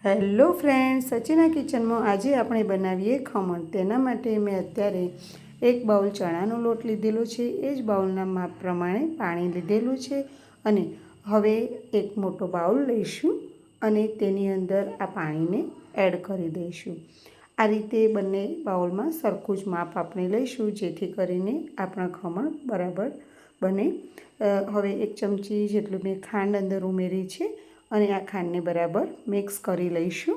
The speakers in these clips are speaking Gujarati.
હેલો ફ્રેન્ડ્સ, સચિના કિચનમાં આજે આપણે બનાવીએ ખમણ। તેના માટે મેં અત્યારે એક બાઉલ ચણાનો લોટ લીધેલો છે, એ જ બાઉલના માપ પ્રમાણે પાણી લીધેલું છે અને હવે એક મોટો બાઉલ લઈશું અને તેની અંદર આ પાણીને એડ કરી દઈશું। આ રીતે બંને બાઉલમાં સરખું જ માપ આપણે લઈશું, જેથી કરીને આપણા ખમણ બરાબર બને। હવે એક ચમચી જેટલું મેં ખાંડ અંદર ઉમેરી છે અને આ ખાંડને બરાબર મિક્સ કરી લઈશું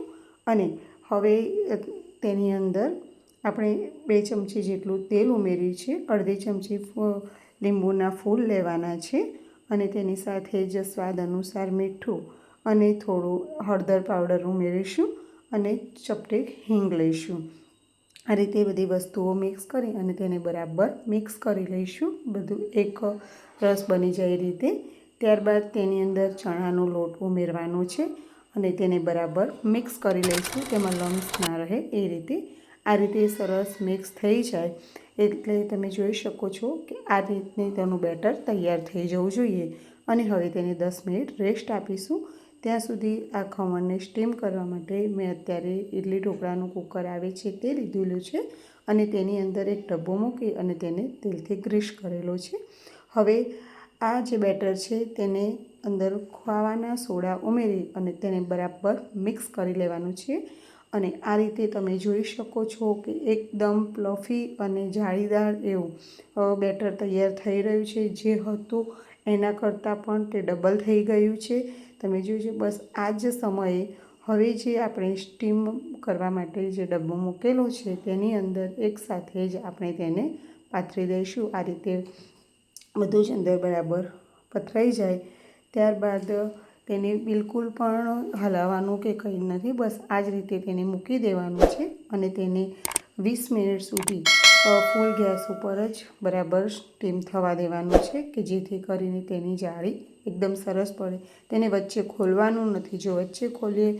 અને હવે તેની અંદર આપણે 2 ચમચી જેટલું તેલ ઉમેર્યું છે, અડધી ચમચી લીંબુના ફૂલ લેવાના છે અને તેની સાથે જ સ્વાદ અનુસાર મીઠું અને થોડું હળદર પાવડર ઉમેરીશું અને ચપટીક હિંગ લઈશું। આ રીતે બધી વસ્તુઓ મિક્સ કરી અને તેને બરાબર મિક્સ કરી લઈશું, બધું એક રસ બની જાય એ રીતે। ત્યારબાદ તેની અંદર ચણાનો લોટ ઉમેરવાનો છે અને તેને બરાબર મિક્સ કરી લઈશું, તેમાં લમ્સ ના રહે એ રીતે। આ રીતે સરસ મિક્સ થઈ જાય એટલે તમે જોઈ શકો છો કે આ રીતની તેનું બેટર તૈયાર થઈ જવું જોઈએ અને હવે તેને 10 મિનિટ રેસ્ટ આપીશું। ત્યાં સુધી આ ખમણને સ્ટીમ કરવા માટે મેં અત્યારે ઇડલી ઢોકળાનું કુકર આવે છે તે લીધેલું છે અને તેની અંદર એક ડબ્બો મૂકી અને તેને તેલથી ગ્રીસ કરેલો છે। હવે આ જે બેટર છે તેને અંદર ખાવાના સોડા ઉમેરી અને તેને બરાબર મિક્સ કરી લેવાનું છે અને આ રીતે તમે જોઈ શકો છો કે એકદમ પ્લફી અને જાળીદાર એવું બેટર તૈયાર થઈ રહ્યું છે। જે હતું એના કરતાં પણ તે ડબલ થઈ ગયું છે, તમે જોજો। બસ આ જ સમયે હવે જે આપણે સ્ટીમ કરવા માટે જે ડબ્બો મૂકેલો છે તેની અંદર એકસાથે જ આપણે તેને પાથરી દઈશું। આ રીતે બધું જ અંદર બરાબર પથરાઈ જાય ત્યારબાદ તેને બિલકુલ પણ હલાવવાનું કે કંઈ નથી, બસ આ જ રીતે તેને મૂકી દેવાનું છે અને તેને 20 મિનિટ સુધી ફૂલ ગેસ ઉપર જ બરાબર સ્ટીમ થવા દેવાનું છે કે જેથી કરીને તેની જાળી એકદમ સરસ પડે। તેને વચ્ચે ખોલવાનું નથી, જો વચ્ચે ખોલીએ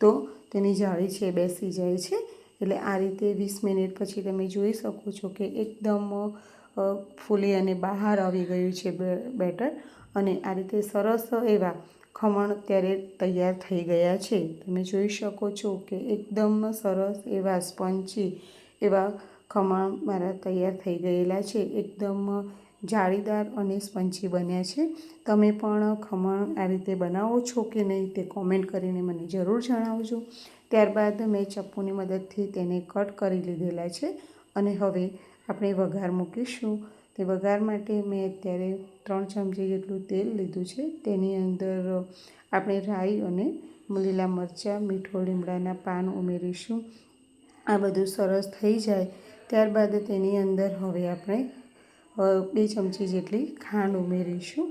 તો તેની જાળી છે બેસી જાય છે। એટલે આ રીતે 20 મિનિટ પછી તમે જોઈ શકો છો કે એકદમ ફૂલી અને બહાર આવી ગયું છે બેટર અને આ રીતે સરસ એવા ખમણ અત્યારે તૈયાર થઈ ગયા છે। તમે જોઈ શકો છો કે એકદમ સરસ એવા સ્પંચી એવા ખમણ મારા તૈયાર થઈ ગયેલા છે, એકદમ જાળીદાર અને સ્પંચી બન્યા છે। તમે પણ ખમણ આ રીતે બનાવો છો કે નહીં તે કોમેન્ટ કરીને મને જરૂર જણાવજો। ત્યારબાદ મેં ચપ્પુની મદદથી તેને કટ કરી લીધેલા છે અને હવે આપણે વઘાર મૂકીશું। તે વઘાર માટે મેં અત્યારે 3 ચમચી જેટલું તેલ લીધું છે, તેની અંદર આપણે રાઈ અને લીલા મરચાં, મીઠો લીમડાના પાન ઉમેરીશું। આ બધું સરસ થઈ જાય ત્યારબાદ તેની અંદર હવે આપણે 2 ચમચી જેટલી ખાંડ ઉમેરીશું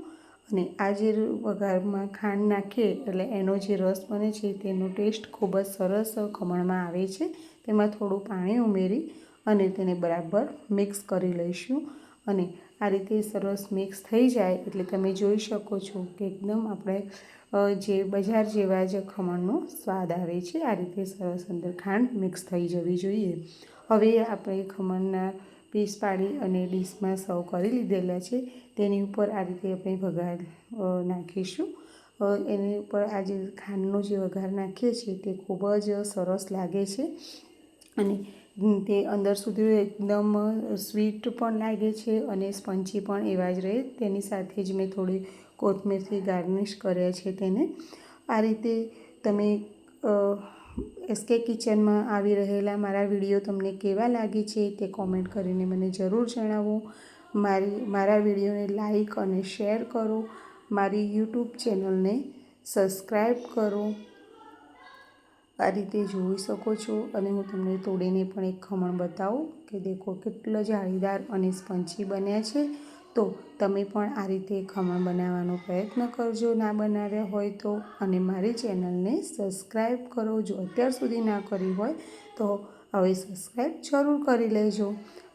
અને આ જે વઘારમાં ખાંડ નાખીએ એટલે એનો જે રસ બને છે તેનો ટેસ્ટ ખૂબ જ સરસ ખમણમાં આવે છે। તેમાં થોડું પાણી ઉમેરી અને તેને બરાબર મિક્સ કરી લઈશું અને આ રીતે સરસ મિક્સ થઈ જાય એટલે તમે જોઈ શકો છો કે એકદમ આપણે જે બજાર જેવા જ ખમણનો સ્વાદ આવે છે। આ રીતે સરસ અંદર ખાંડ મિક્સ થઈ જવી જોઈએ। હવે આપણે ખમણના પીસ પાડી અને ડીશમાં સર્વ કરી લીધેલા છે, તેની ઉપર આ રીતે આપણે વઘાર નાખીશું। એની ઉપર આ જે ખાંડનો જે વઘાર નાખીએ છીએ તે ખૂબ જ સરસ લાગે છે અને તે અંદર સુધી એકદમ સ્વીટ પણ લાગે છે અને સ્પંચી પણ એવા જ રહે। તેની સાથે જ મેં થોડી કોથમીરથી ગાર્નિશ કર્યા છે તેને। આ રીતે તમે એસકે કિચનમાં આવી રહેલા મારા વિડીયો તમને કેવા લાગે છે તે કોમેન્ટ કરીને મને જરૂર જણાવો। મારા વિડીયોને લાઈક અને શેર કરો, મારી યુટ્યુબ ચેનલને સબસ્ક્રાઈબ કરો। આ રીતે જોઈ શકો છો અને હું તમને તોડીને પણ એક ખમણ બતાવું કે દેખો કેટલો જાળીદાર અને સ્પંચી બન્યા છે। તો તમે પણ આ રીતે ખમણ બનાવવાનો પ્રયત્ન કરજો ના બનાવ્યા હોય તો, અને મારી ચેનલને સબસ્ક્રાઈબ કરો જો અત્યાર સુધી ના કરી હોય તો હવે સબસ્ક્રાઈબ જરૂર કરી લેજો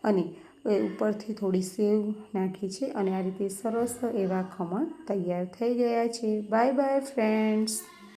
અને ઉપરથી થોડી સેવ નાખી છે અને આ રીતે સરસ એવા ખમણ તૈયાર થઈ ગયા છે। Bye bye friends.